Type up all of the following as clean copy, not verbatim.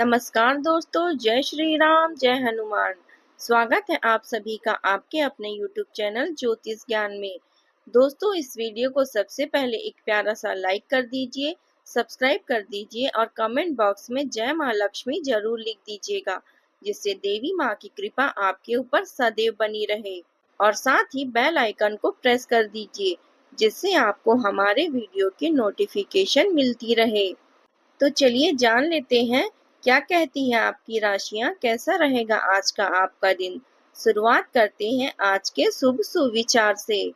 नमस्कार दोस्तों, जय श्री राम, जय हनुमान। स्वागत है आप सभी का आपके अपने YouTube चैनल ज्योतिष ज्ञान में। दोस्तों, इस वीडियो को सबसे पहले एक प्यारा सा लाइक कर दीजिए, सब्सक्राइब कर दीजिए और कमेंट बॉक्स में जय माँ लक्ष्मी जरूर लिख दीजिएगा, जिससे देवी माँ की कृपा आपके ऊपर सदैव बनी रहे। और साथ ही बेल आइकन को प्रेस कर दीजिए, जिससे आपको हमारे वीडियो की नोटिफिकेशन मिलती रहे। तो चलिए जान लेते हैं क्या कहती हैं आपकी राशियां, कैसा रहेगा आज का आपका दिन। शुरुआत करते हैं आज के शुभ सुविचार से।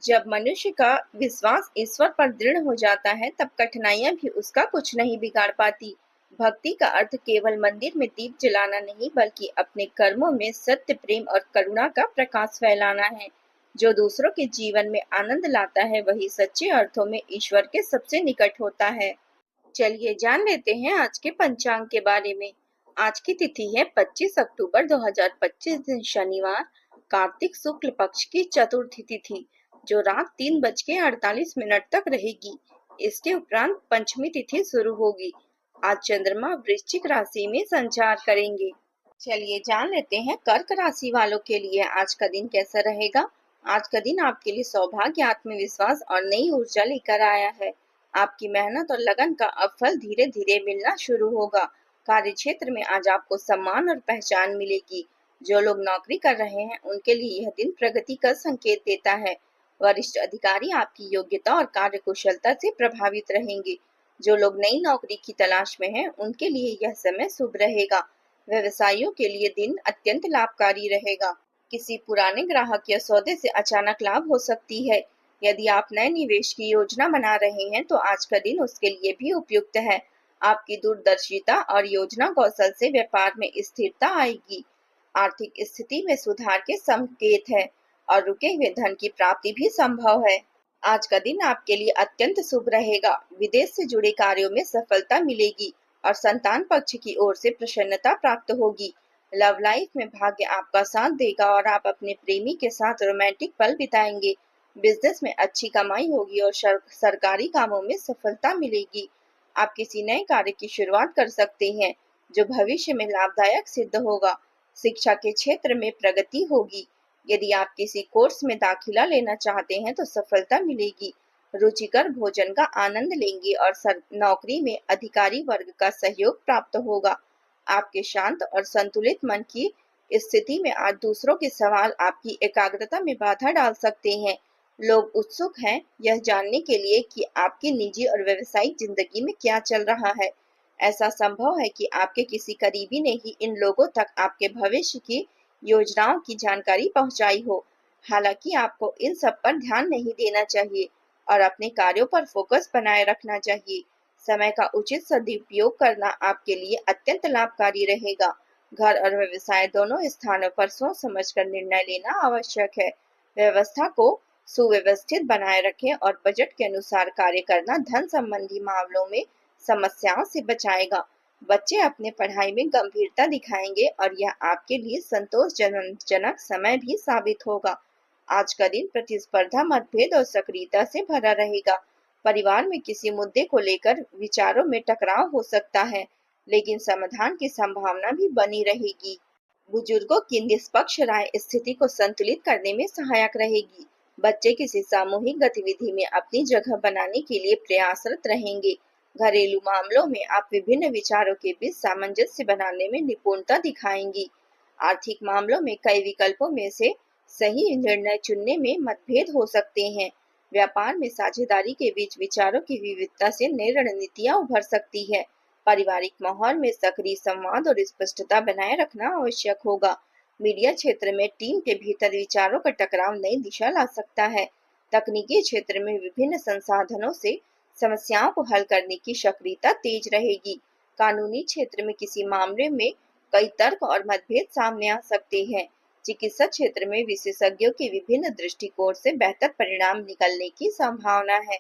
जब मनुष्य का विश्वास ईश्वर पर दृढ़ हो जाता है, तब कठिनाइयां भी उसका कुछ नहीं बिगाड़ पाती। भक्ति का अर्थ केवल मंदिर में दीप जलाना नहीं, बल्कि अपने कर्मों में सत्य, प्रेम और करुणा का प्रकाश फैलाना है। जो दूसरों के जीवन में आनंद लाता है, वही सच्चे अर्थों में ईश्वर के सबसे निकट होता है। चलिए जान लेते हैं आज के पंचांग के बारे में। आज की तिथि है 25 अक्टूबर 2025, दिन शनिवार, कार्तिक शुक्ल पक्ष की चतुर्थी तिथि, जो रात 3:48 तक रहेगी। इसके उपरांत पंचमी तिथि शुरू होगी। आज चंद्रमा वृश्चिक राशि में संचार करेंगे। चलिए जान लेते हैं कर्क राशि वालों के लिए आज का दिन कैसा रहेगा। आज का दिन आपके लिए सौभाग्य, आत्मविश्वास और नई ऊर्जा लेकर आया है। आपकी मेहनत और लगन का अब फल धीरे धीरे मिलना शुरू होगा। कार्य क्षेत्र में आज आपको सम्मान और पहचान मिलेगी। जो लोग नौकरी कर रहे हैं, उनके लिए यह दिन प्रगति का संकेत देता है। वरिष्ठ अधिकारी आपकी योग्यता और कार्य कुशलता से प्रभावित रहेंगे। जो लोग नई नौकरी की तलाश में हैं, उनके लिए यह समय शुभ रहेगा। व्यवसायियों के लिए दिन अत्यंत लाभकारी रहेगा। किसी पुराने ग्राहक या सौदे से अचानक लाभ हो सकती है। यदि आप नए निवेश की योजना बना रहे हैं, तो आज का दिन उसके लिए भी उपयुक्त है। आपकी दूरदर्शिता और योजना कौशल से व्यापार में स्थिरता आएगी। आर्थिक स्थिति में सुधार के संकेत है और रुके हुए धन की प्राप्ति भी संभव है। आज का दिन आपके लिए अत्यंत शुभ रहेगा। विदेश से जुड़े कार्यों में सफलता मिलेगी और संतान पक्ष की ओर से प्रसन्नता प्राप्त होगी। लव लाइफ में भाग्य आपका साथ देगा और आप अपने प्रेमी के साथ रोमांटिक पल बिताएंगे। बिजनेस में अच्छी कमाई होगी और सरकारी कामों में सफलता मिलेगी। आप किसी नए कार्य की शुरुआत कर सकते हैं, जो भविष्य में लाभदायक सिद्ध होगा। शिक्षा के क्षेत्र में प्रगति होगी। यदि आप किसी कोर्स में दाखिला लेना चाहते हैं, तो सफलता मिलेगी। रुचिकर भोजन का आनंद लेंगे और नौकरी में अधिकारी वर्ग का सहयोग प्राप्त होगा। आपके शांत और संतुलित मन की स्थिति में आज दूसरों के सवाल आपकी एकाग्रता में बाधा डाल सकते हैं। लोग उत्सुक हैं यह जानने के लिए कि आपकी निजी और व्यावसायिक जिंदगी में क्या चल रहा है। ऐसा संभव है कि आपके किसी करीबी ने ही इन लोगों तक आपके भविष्य की योजनाओं की जानकारी पहुंचाई हो। हालांकि आपको इन सब पर ध्यान नहीं देना चाहिए और अपने कार्यों पर फोकस बनाए रखना चाहिए। समय का उचित सदुपयोग करना आपके लिए अत्यंत लाभकारी रहेगा। घर और व्यवसाय दोनों स्थानों पर सोच समझकर निर्णय लेना आवश्यक है। व्यवस्था को सुव्यवस्थित बनाए रखें और बजट के अनुसार कार्य करना धन संबंधी मामलों में समस्याओं से बचाएगा। बच्चे अपने पढ़ाई में गंभीरता दिखाएंगे और यह आपके लिए संतोषजनक समय भी साबित होगा। आज का दिन प्रतिस्पर्धा, मतभेद और सक्रियता से भरा रहेगा। परिवार में किसी मुद्दे को लेकर विचारों में टकराव हो सकता है, लेकिन समाधान की संभावना भी बनी रहेगी। बुजुर्गों की निष्पक्ष राय स्थिति को संतुलित करने में सहायक रहेगी। बच्चे किसी सामूहिक गतिविधि में अपनी जगह बनाने के लिए प्रयासरत रहेंगे। घरेलू मामलों में आप विभिन्न विचारों के बीच सामंजस्य बनाने में निपुणता दिखाएंगी। आर्थिक मामलों में कई विकल्पों में से सही निर्णय चुनने में मतभेद हो सकते हैं। व्यापार में साझेदारी के बीच विचारों की विविधता से नई रणनीतियां उभर सकती है। पारिवारिक माहौल में सक्रिय संवाद और स्पष्टता बनाए रखना आवश्यक होगा। मीडिया क्षेत्र में टीम के भीतर विचारों का टकराव नई दिशा ला सकता है। तकनीकी क्षेत्र में विभिन्न संसाधनों से समस्याओं को हल करने की सक्रियता तेज रहेगी। कानूनी क्षेत्र में किसी मामले में कई तर्क और मतभेद सामने आ सकते हैं। चिकित्सा क्षेत्र में विशेषज्ञों के विभिन्न दृष्टिकोण से बेहतर परिणाम निकलने की संभावना है।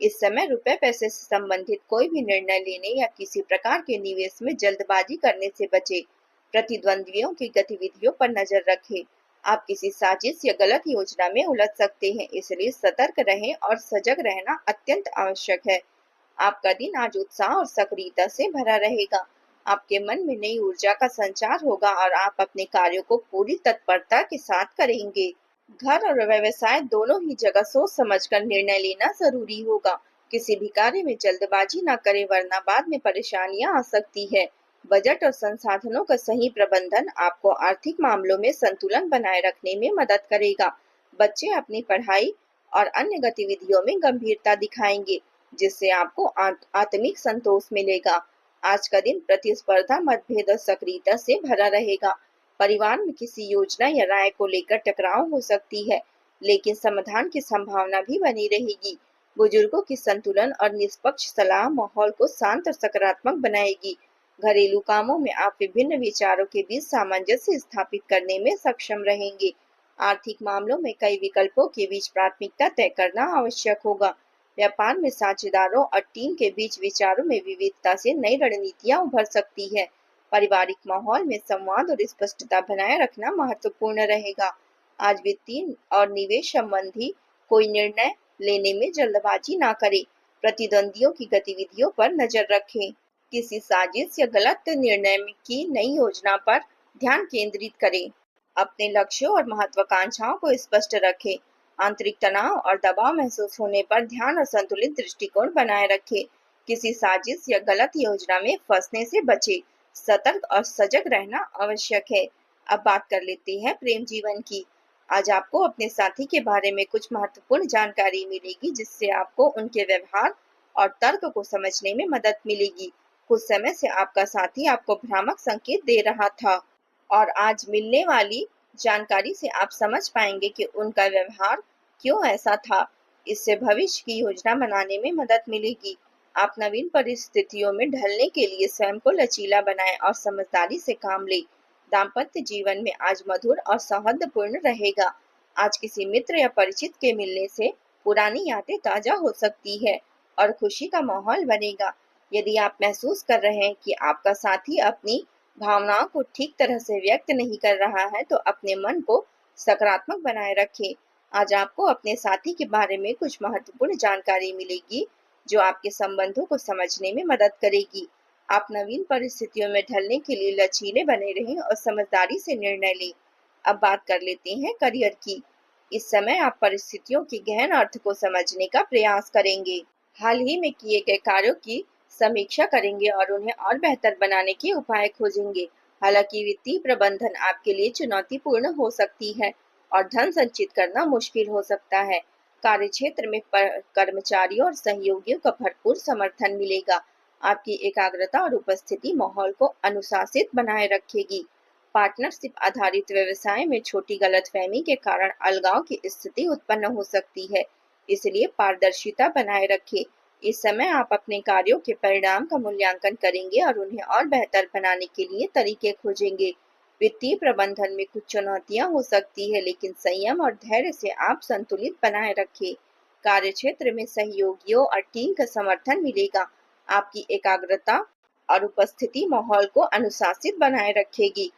इस समय रुपए पैसे से संबंधित कोई भी निर्णय लेने या किसी प्रकार के निवेश में जल्दबाजी करने से बचे। प्रतिद्वंद्वियों की गतिविधियों पर नजर रखें। आप किसी साजिश या गलत योजना में उलझ सकते हैं, इसलिए सतर्क रहें और सजग रहना अत्यंत आवश्यक है। आपका दिन आज उत्साह और सक्रियता से भरा रहेगा। आपके मन में नई ऊर्जा का संचार होगा और आप अपने कार्यों को पूरी तत्परता के साथ करेंगे। घर और व्यवसाय दोनों ही जगह सोच समझकर निर्णय लेना जरूरी होगा। किसी भी कार्य में जल्दबाजी न करें, वरना बाद में परेशानियां आ सकती है। बजट और संसाधनों का सही प्रबंधन आपको आर्थिक मामलों में संतुलन बनाए रखने में मदद करेगा। बच्चे अपनी पढ़ाई और अन्य गतिविधियों में गंभीरता दिखाएंगे, जिससे आपको आत्मिक संतोष मिलेगा। आज का दिन प्रतिस्पर्धा, मतभेद और सक्रियता से भरा रहेगा। परिवार में किसी योजना या राय को लेकर टकराव हो सकती है, लेकिन समाधान की संभावना भी बनी रहेगी। बुजुर्गों की संतुलन और निष्पक्ष सलाह माहौल को शांत और सकारात्मक बनाएगी। घरेलू कामों में आप विभिन्न विचारों के बीच सामंजस्य स्थापित करने में सक्षम रहेंगे। आर्थिक मामलों में कई विकल्पों के बीच प्राथमिकता तय करना आवश्यक होगा। व्यापार में साझेदारों और टीम के बीच विचारों में विविधता से नई रणनीतियां उभर सकती है। पारिवारिक माहौल में संवाद और स्पष्टता बनाए रखना महत्वपूर्ण रहेगा। आज वित्तीय और निवेश संबंधी कोई निर्णय लेने में जल्दबाजी ना करें। प्रतिद्वंदियों की गतिविधियों पर नजर रखें। किसी साजिश या गलत निर्णय की नई योजना पर ध्यान केंद्रित करें। अपने लक्ष्यों और महत्वाकांक्षाओं को स्पष्ट रखें। आंतरिक तनाव और दबाव महसूस होने पर ध्यान और संतुलित दृष्टिकोण बनाए रखें। किसी साजिश या गलत योजना में फंसने से बचें। सतर्क और सजग रहना आवश्यक है। अब बात कर लेते हैं प्रेम जीवन की। आज आपको अपने साथी के बारे में कुछ महत्वपूर्ण जानकारी मिलेगी, जिससे आपको उनके व्यवहार और तर्क को समझने में मदद मिलेगी। कुछ समय से आपका साथी आपको भ्रामक संकेत दे रहा था, और आज मिलने वाली जानकारी से आप समझ पाएंगे कि उनका व्यवहार क्यों ऐसा था। इससे भविष्य की योजना बनाने में मदद मिलेगी। आप नवीन परिस्थितियों में ढलने के लिए स्वयं को लचीला बनाएं और समझदारी से काम लें। दाम्पत्य जीवन में आज मधुर और सौहार्दपूर्ण रहेगा। आज किसी मित्र या परिचित के मिलने से पुरानी यादें ताजा हो सकती है और खुशी का माहौल बनेगा। यदि आप महसूस कर रहे हैं कि आपका साथी अपनी भावनाओं को ठीक तरह से व्यक्त नहीं कर रहा है, तो अपने मन को सकारात्मक बनाए रखें। आज आपको अपने साथी के बारे में कुछ महत्वपूर्ण जानकारी मिलेगी, जो आपके संबंधों को समझने में मदद करेगी। आप नवीन परिस्थितियों में ढलने के लिए लचीले बने रहें और समझदारी से निर्णय लें। अब बात कर लेते हैं करियर की। इस समय आप परिस्थितियों के गहन अर्थ को समझने का प्रयास करेंगे। हाल ही में किए गए कार्यों की समीक्षा करेंगे और उन्हें और बेहतर बनाने के उपाय खोजेंगे। हालांकि वित्तीय प्रबंधन आपके लिए चुनौतीपूर्ण हो सकती है और धन संचित करना मुश्किल हो सकता है। कार्यक्षेत्र में कर्मचारियों और सहयोगियों का भरपूर समर्थन मिलेगा। आपकी एकाग्रता और उपस्थिति माहौल को अनुशासित बनाए रखेगी। पार्टनरशिप आधारित व्यवसाय में छोटी गलतफहमी के कारण अलगाव की स्थिति उत्पन्न हो सकती है, इसलिए पारदर्शिता बनाए रखें। इस समय आप अपने कार्यों के परिणाम का मूल्यांकन करेंगे और उन्हें और बेहतर बनाने के लिए तरीके खोजेंगे। वित्तीय प्रबंधन में कुछ चुनौतियां हो सकती है, लेकिन संयम और धैर्य से आप संतुलित बनाए रखें। कार्यक्षेत्र में सहयोगियों और टीम का समर्थन मिलेगा। आपकी एकाग्रता और उपस्थिति माहौल को अनुशासित बनाए रखेगी।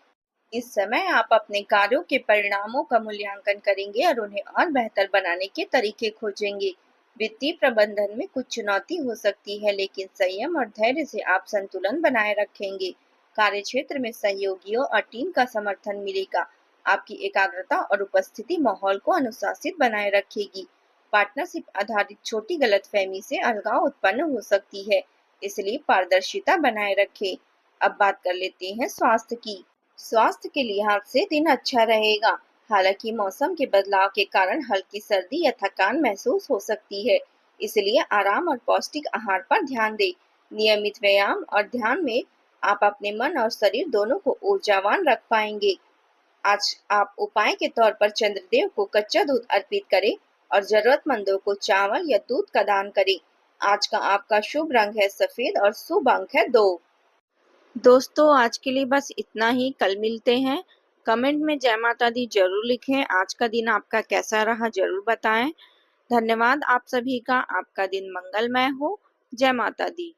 इस समय आप अपने कार्यों के परिणामों का मूल्यांकन करेंगे और उन्हें और बेहतर बनाने के तरीके खोजेंगे। वित्तीय प्रबंधन में कुछ चुनौती हो सकती है, लेकिन संयम और धैर्य से आप संतुलन बनाए रखेंगे। कार्यक्षेत्र में सहयोगियों और टीम का समर्थन मिलेगा। आपकी एकाग्रता और उपस्थिति माहौल को अनुशासित बनाए रखेगी। पार्टनरशिप आधारित छोटी गलतफहमी से अलगाव उत्पन्न हो सकती है, इसलिए पारदर्शिता बनाए रखें। अब बात कर लेते हैं स्वास्थ्य की। स्वास्थ्य के लिहाज से दिन अच्छा रहेगा। हालांकि मौसम के बदलाव के कारण हल्की सर्दी या थकान महसूस हो सकती है, इसलिए आराम और पौष्टिक आहार पर ध्यान दें। नियमित व्यायाम और ध्यान में आप अपने मन और शरीर दोनों को ऊर्जावान रख पाएंगे। आज आप उपाय के तौर पर चंद्रदेव को कच्चा दूध अर्पित करें और जरूरतमंदों को चावल या दूध का दान करें। आज का आपका शुभ रंग है सफेद और शुभ अंक है 2। दोस्तों, आज के लिए बस इतना ही। कल मिलते हैं। कमेंट में जय माता दी जरूर लिखें। आज का दिन आपका कैसा रहा जरूर बताएं। धन्यवाद आप सभी का। आपका दिन मंगलमय हो। जय माता दी।